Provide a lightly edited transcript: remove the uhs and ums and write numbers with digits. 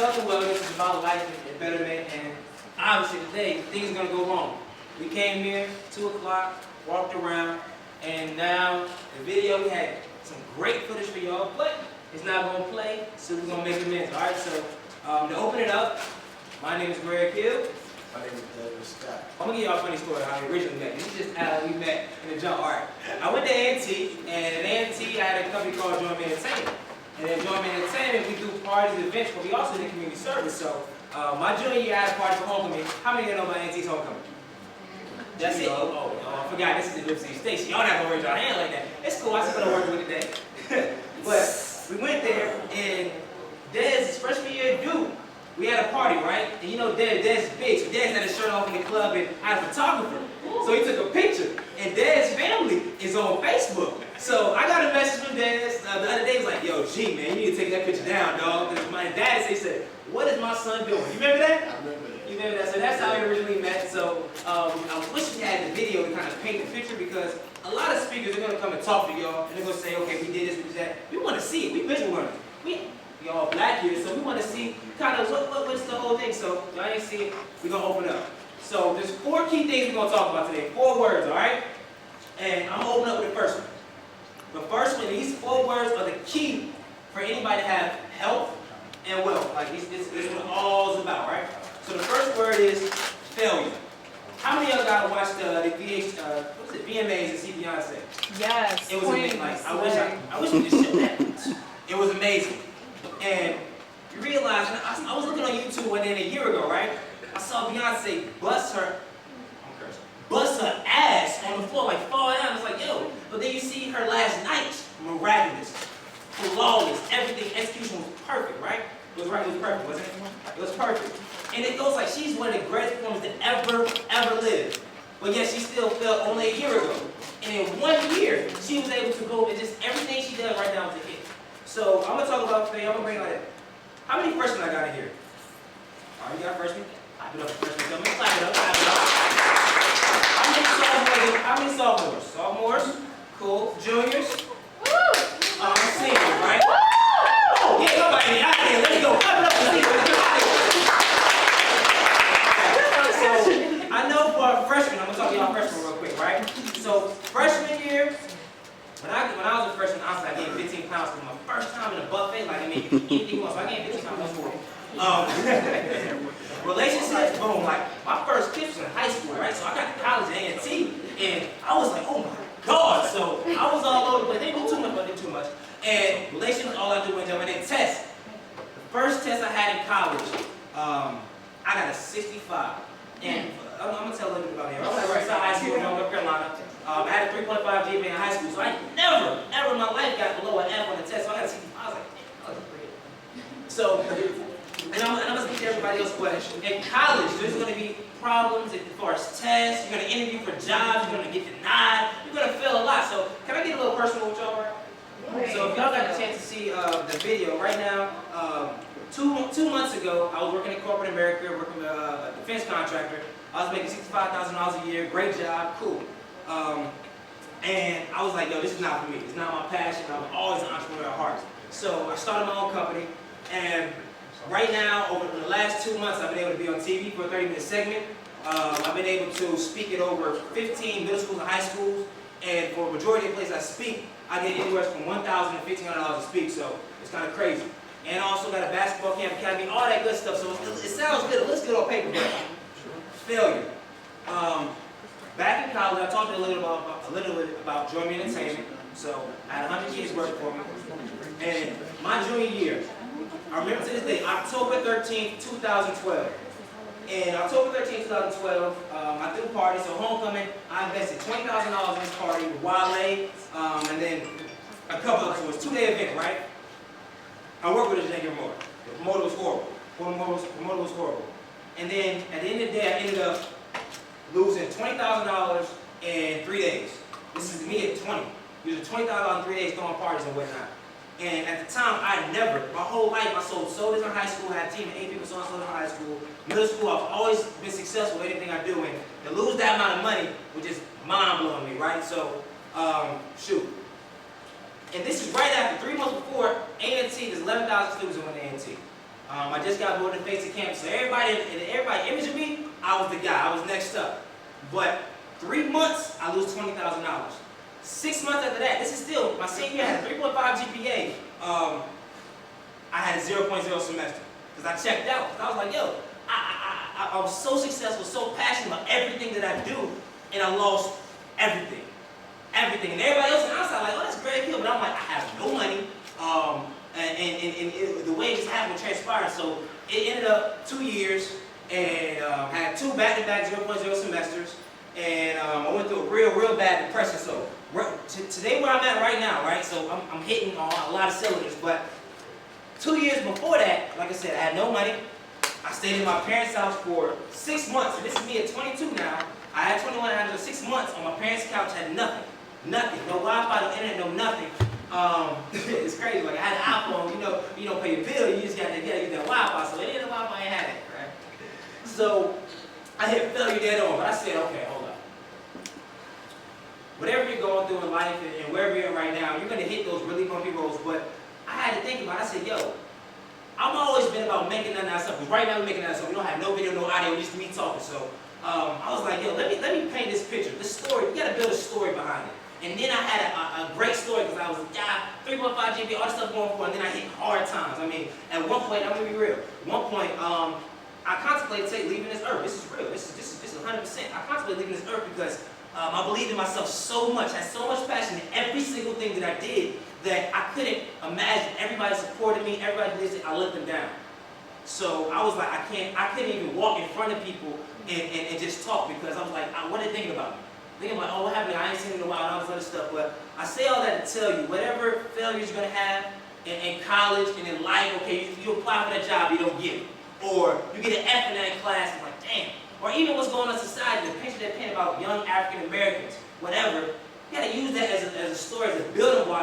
health and wellness is about life and betterment, and obviously today things are gonna go wrong. We came here 2 o'clock, walked around, and now the video we had some great footage for y'all, but it's not gonna play, so we're gonna make amends. All right, so to open it up, my name is Greg Hill. My name is Douglas Scott. I'm gonna give y'all a funny story how we originally met. This is just how we met in the jump. All right, I went to A&T, and at A&T I had a company called Join Me Entertainment. And at Join Me Entertainment, we do parties, events, but we also do community service. So my junior year, I had a party for homecoming. How many of you know about A&T's homecoming? That's it. Oh, I forgot. This is the Liberty Station. Y'all not gonna raise your hand like that. It's cool. I still gonna work with it today. But we went there, and Dez, freshman year, dude. We had a party, right? And you know Dez is big, so Dez had his shirt off in the club, and I had a photographer. So he took a picture, and Dez's family is on Facebook. So I got a message from Dez the other day. He was like, "Yo, G, man, you need to take that picture down, dog." And my dad said, "What is my son doing?" You remember that? I remember that. You remember that? So that's how we originally met. So I wish we had the video to kind of paint the picture, because a lot of speakers are gonna come and talk to y'all, and they're gonna say, "Okay, we did this, we did that." We want to see it. We visual learners. We all black kids, so we want to see kind of what's the whole thing. So y'all ain't see it. We're gonna open up. So there's 4 key things we're gonna talk about today. 4 words, all right? And I'm gonna open up with the first one. The first one, these 4 words are the key for anybody to have health and wealth. Like this is what all is about, right? So the first word is failure. How many of y'all gotta watch the VMAs and see Beyonce? Yes. It was amazing. Like, I wish we could show that. It was amazing. And you realize, I was looking on YouTube one day a year ago, right? I saw Beyonce bust her ass on the floor, like fall down. It's like, yo. But then you see her last night, miraculous, flawless, everything, execution was perfect, right? It was right, it was perfect, wasn't it? It was perfect. And it goes like she's one of the greatest performers that ever lived. But yet she still failed only a year ago. And in 1 year, she was able to go and just everything she did right down to hit. So I'm gonna talk about failure. I'm gonna bring it like that. How many freshmen I got in here? All right, you got freshmen? Clap it up, freshmen. Clap it up, clap it up. How many sophomores? Sophomores? Cool. Juniors? Seniors, right? Oh, get somebody out of here. Let's go. Clap it up for seniors. So I know for a freshman, I'm gonna talk to y'all freshmen real quick, right? So freshman year, when I was a freshman, honestly, I gained 15 pounds for my first time in a buffet. Like, I mean, anything you want, so I gained 15 pounds before. Relationships, boom. Like, my first kiss was in high school, right? So I got to college at A&T, and I was like, oh my God. So I was all over the place. They didn't do too much, but they did too much. And relationships, all I do was jump in and test. The first test I had in college, I got a 65. And I'm going to tell a little bit about it. I was at Westside High School in North Carolina. I had a 3.5 GPA in high school, so I never, ever in my life got below an F on the test. So I got a 65. I was like, damn, that was pretty. So, and I'm going to speak to everybody else, but in college, there's going to be problems as far as tests. You're going to interview for jobs. You're going to get denied. You're going to fail a lot. So, can I get a little personal with y'all, right? So, if y'all got a chance to see the video right now, 2 months ago, I was working in corporate America, working with a defense contractor. I was making $65,000 a year. Great job, cool. And I was like, yo, this is not for me. It's not my passion. I'm always an entrepreneur at heart. So I started my own company. And right now, over the last 2 months, I've been able to be on TV for a 30-minute segment. I've been able to speak at over 15 middle schools and high schools. And for a majority of the places I speak, I get anywhere from $1,000 to $1,500 to speak. So it's kind of crazy. And also got a basketball camp academy, all that good stuff. So it sounds good. It looks good on paper, but failure. Back in college, I talked a little bit about Join Me Entertainment. So I had 100 kids working for me. And my junior year, I remember to this day, October 13th, 2012. And October 13th, 2012, I threw a party, so homecoming, I invested $20,000 in this party with Wale, and then a couple of, so it was a 2-day event, right? I worked with a Junior promoter. The promoter was horrible. The promoter was horrible. And then at the end of the day, I ended up losing $20,000 in 3 days. This is me at 20. Using $20,000 in 3 days throwing parties and whatnot. And at the time, my whole life, I sold sodas in high school. I had a team of 8 people selling sodas in high school. Middle school, I've always been successful with anything I do. And to lose that amount of money was just mind-blowing me, right? So, shoot. And this is right after, 3 months before A&T, there's 11,000 students who went to A&T. I just got voted to face the campus. So everybody imaging me, I was the guy. I was next up. But 3 months, I lose $20,000. 6 months after that, this is still, my senior year, I had a 3.5 GPA. I had a 0.0 semester. Because I checked out. I was like, yo, I was so successful, so passionate about everything that I do, and I lost everything. Everything. And everybody else on the outside like, oh, that's great, but I'm like, I have no money. And the way it just happened transpired. So it ended up 2 years, and had 2 back-to-back 0.0 semesters. And I went through a real bad depression. So today where I'm at right now, right? So I'm hitting on a lot of cylinders. But 2 years before that, like I said, I had no money. I stayed in my parents' house for 6 months. And this is me at 22 now. I had 21 after 6 months on my parents' couch, had nothing. Nothing. No Wi-Fi, no internet, no nothing. It's crazy. Like I had an iPhone, you don't pay your bill, you just gotta use that Wi-Fi. So any of the Wi-Fi I ain't had it, right? So I hit failure dead on, but I said, okay, hold up. Whatever you're going through in life and wherever you're at right now, you're gonna hit those really bumpy roads. But I had to think about it. I said, yo, I've always been about making nothing out of something. Right now we're making nothing out of something. We don't have no video, no audio, just me talking. So I was like, yo, let me paint this picture. This story, you gotta build a story behind it. And then I had a great story because I was a guy, 3.5 GPA, all this stuff going for, and then I hit hard times. I mean, at one point, I'm gonna be real. At one point, I contemplated leaving this earth. This is real. This is 100%. I contemplated leaving this earth because I believed in myself so much, had so much passion in every single thing that I did that I couldn't imagine everybody supported me, everybody did this, I let them down. So I was like, I couldn't even walk in front of people and just talk because I was like, what are they thinking about me? Thinking about, oh, what happened? I ain't seen it in a while and all this other stuff. But I say all that to tell you, whatever failures you're going to have in college and in life, okay, you apply for that job, you don't get it. Or you get an F in that class, and like, damn. Or even what's going on in society, the picture they're painting about young African Americans, whatever, you got to use that as a story, as a building block